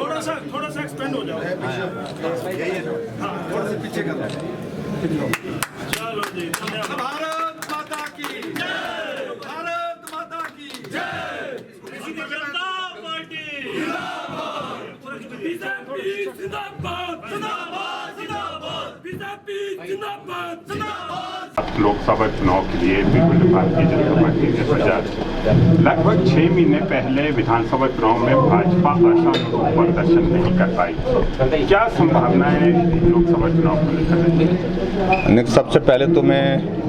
थोड़ा सा एक्सपेंड हो जाओ। थोड़ा सा पीछे कर। चलो जी, भारत माता की जय, भारत माता की जय, जनता पार्टी बीजेपी जिंदाबाद, जिंदाबाद, जिंदाबाद, बीजेपी जिंदाबाद, जिंदाबाद। लोकसभा चुनाव के लिए विभिन्न भारतीय जनता पार्टी ने प्रचार लगभग 6 महीने पहले विधानसभा चुनाव में भाजपा आशानुरूप प्रदर्शन नहीं कर पाई। क्या संभावनाएं लोकसभा चुनाव को लेकर? सबसे पहले तो मैं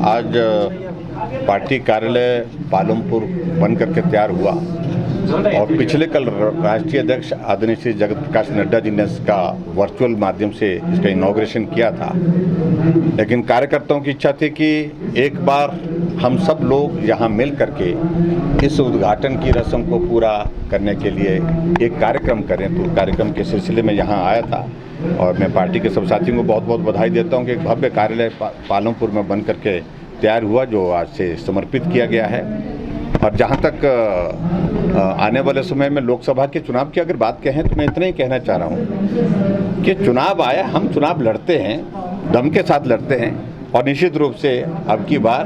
आज पार्टी कार्यालय पालमपुर बन करके तैयार हुआ और पिछले कल राष्ट्रीय अध्यक्ष आदरणीय श्री जगत प्रकाश नड्डा जी ने इसका वर्चुअल माध्यम से इसका इनॉग्रेशन किया था। लेकिन कार्यकर्ताओं की इच्छा थी कि एक बार हम सब लोग यहाँ मिल करके इस उद्घाटन की रस्म को पूरा करने के लिए एक कार्यक्रम करें। तो कार्यक्रम के सिलसिले में यहाँ आया था और मैं पार्टी के सब साथियों को बहुत बहुत बधाई देता हूँ कि एक भव्य कार्यालय पालमपुर में बन करके तैयार हुआ जो आज से समर्पित किया गया है। और जहाँ तक आने वाले समय में लोकसभा के चुनाव की अगर बात कहें तो मैं इतना ही कहना चाह रहा हूँ कि चुनाव आया, हम चुनाव लड़ते हैं, दम के साथ लड़ते हैं और निश्चित रूप से अब की बार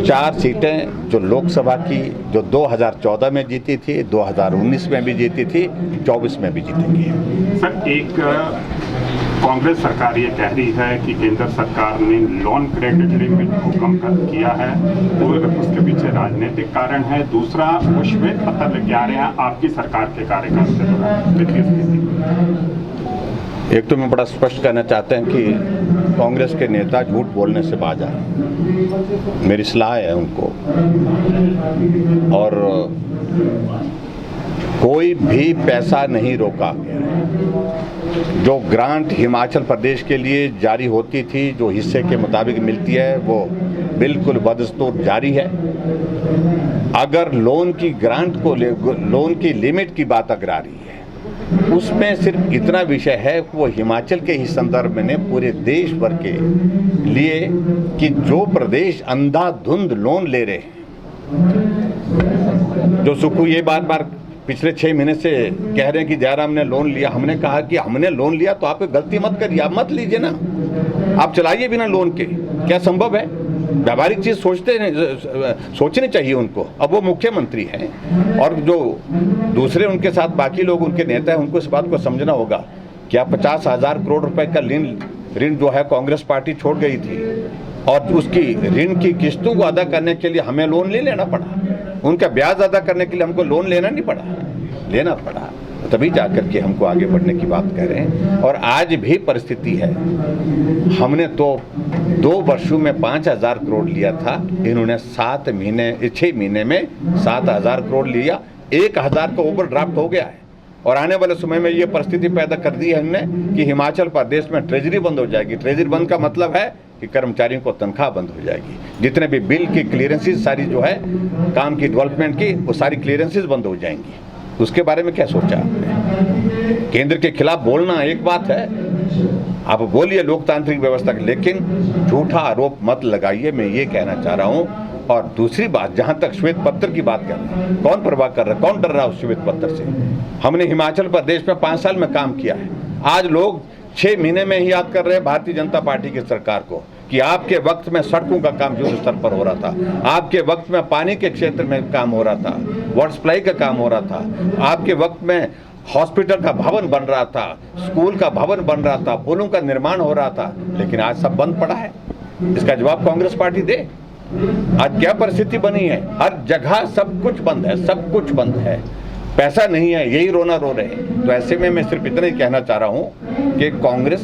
4 सीटें जो लोकसभा की जो 2014 में जीती थी, 2019 में भी जीती थी, 24 में भी जीतेंगी। सर, एक कांग्रेस सरकार ये कह रही है कि केंद्र सरकार ने लोन क्रेडिट लिमिट को कम किया है और उसके पीछे राजनीतिक कारण है। दूसरा, वो श्वेत पत्र लेके आ रहे हैं आपकी सरकार के कार्यकाल के दौरान। एक तो मैं बड़ा स्पष्ट कहना चाहते हैं कि कांग्रेस के नेता झूठ बोलने से बाज आए। मेरी सलाह है उनको, और कोई भी पैसा नहीं रोका गया। जो ग्रांट हिमाचल प्रदेश के लिए जारी होती थी, जो हिस्से के मुताबिक मिलती है, वो बिल्कुल बदस्तूर जारी है। अगर लोन की ग्रांट को लोन की लिमिट की बात अगर आ रही है, उसमें सिर्फ इतना विषय है कि वो हिमाचल के ही संदर्भ में पूरे देश भर के लिए कि जो प्रदेश अंधाधुंध लोन ले रहे हैं, जो सुखू ये बार बार पिछले 6 महीने से कह रहे हैं कि जयराम ने लोन लिया। हमने कहा कि हमने लोन लिया तो आप गलती मत करिए, आप मत लीजिए ना, आप चलाइए बिना लोन के। क्या संभव है? व्यावहारिक चीज सोचनी चाहिए उनको। अब वो मुख्यमंत्री हैं और जो दूसरे उनके साथ बाकी लोग उनके नेता हैं, उनको इस बात को समझना होगा। क्या 50,000 करोड़ रुपए का ऋण जो है कांग्रेस पार्टी छोड़ गई थी और उसकी ऋण की किस्तों को अदा करने के लिए हमें लोन नहीं लेना पड़ा, उनका ब्याज अदा करने के लिए हमको लोन लेना पड़ा, तभी जाकर के हमको आगे बढ़ने की बात कर रहे हैं। और आज भी परिस्थिति है, हमने तो 2 वर्षों में 5,000 करोड़ लिया था, इन्होंने 6 महीने में 7,000 करोड़ लिया, 1,000 का ओवरड्राफ्ट हो गया है। और आने वाले समय में ये परिस्थिति पैदा कर दी है हमने कि हिमाचल प्रदेश में ट्रेजरी बंद हो जाएगी। ट्रेजरी बंद का मतलब है कि कर्मचारियों को तनख्वाह बंद हो जाएगी, जितने भी बिल की क्लियरेंसेस सारी जो है काम की डेवलपमेंट की, वो सारी क्लियरेंसेस बंद हो जाएंगी। उसके बारे में क्या सोचा आपने? केंद्र के खिलाफ बोलना एक बात है, आप बोलिए लोकतांत्रिक व्यवस्था की, लेकिन झूठा आरोप मत लगाइए, मैं ये कहना चाह रहा हूँ। और दूसरी बात, जहां तक श्वेत पत्र की बात कर रहे हैं, कौन परवाह कर रहा है, कौन डर रहा है उस श्वेत पत्र से? हमने हिमाचल प्रदेश में 5 साल में काम किया है। आज लोग 6 महीने में ही याद कर रहे हैं भारतीय जनता पार्टी की सरकार को कि आपके वक्त में सड़कों का काम युद्ध स्तर पर हो रहा था, आपके वक्त में पानी के क्षेत्र में काम हो रहा था, वाटर सप्लाई का काम हो रहा था, आपके वक्त में हॉस्पिटल का भवन बन रहा था, स्कूल का भवन बन रहा था, पुलों का निर्माण हो रहा था, लेकिन आज सब बंद पड़ा है। इसका जवाब कांग्रेस पार्टी दे। आज क्या परिस्थिति बनी है? हर जगह सब कुछ बंद है, सब कुछ बंद है, पैसा नहीं है, यही रोना रो रहे हैं। तो ऐसे में मैं सिर्फ इतना ही कहना चाह रहा हूँ कि कांग्रेस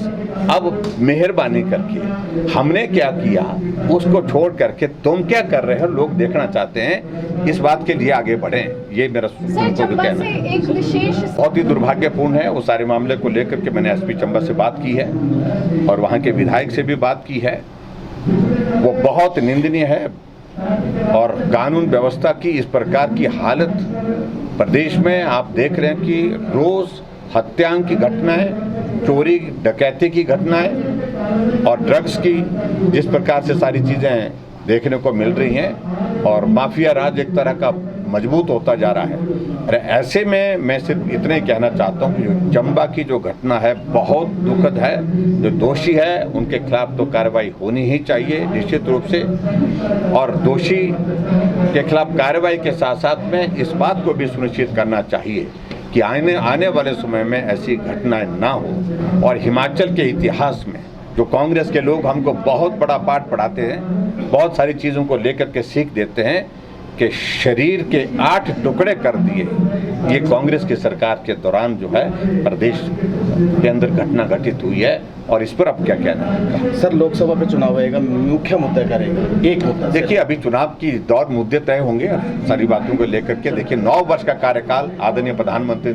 अब मेहरबानी करके हमने क्या किया उसको छोड़ करके तुम क्या कर रहे हो लोग देखना चाहते हैं, इस बात के लिए आगे बढ़ें। ये मेरा उनको कहना है। बहुत ही दुर्भाग्यपूर्ण है, वो सारे मामले को लेकर के मैंने एसपी चंबा से बात की है और वहाँ के विधायक से भी बात की है। वो बहुत निंदनीय है और कानून व्यवस्था की इस प्रकार की हालत प्रदेश में आप देख रहे हैं कि रोज हत्याओं की घटनाएं, चोरी डकैती की घटनाएं और ड्रग्स की जिस प्रकार से सारी चीज़ें देखने को मिल रही हैं और माफिया राज एक तरह का मजबूत होता जा रहा है। अरे ऐसे में मैं सिर्फ इतना ही कहना चाहता हूँ कि चंबा की जो घटना है बहुत दुखद है। जो दोषी है उनके खिलाफ तो कार्रवाई होनी ही चाहिए निश्चित रूप से, और दोषी के खिलाफ कार्रवाई के साथ साथ में इस बात को भी सुनिश्चित करना चाहिए कि आने वाले समय में ऐसी घटनाएं ना हो। और हिमाचल के इतिहास में जो कांग्रेस के लोग हमको बहुत बड़ा पाठ पढ़ाते हैं, बहुत सारी चीज़ों को लेकर के सीख देते हैं कि शरीर के 8 टुकड़े कर दिए, ये कांग्रेस की सरकार के दौरान जो है प्रदेश के अंदर घटना घटित हुई है। और इस पर अब क्या कहना है सर? लोकसभा पे चुनाव आएगा, मुख्य मुद्दा करेगा एक मुद्दा। देखिए अभी चुनाव की दौर मुद्दे तय होंगे सारी बातों को लेकर के। देखिए 9 वर्ष का कार्यकाल आदरणीय प्रधानमंत्री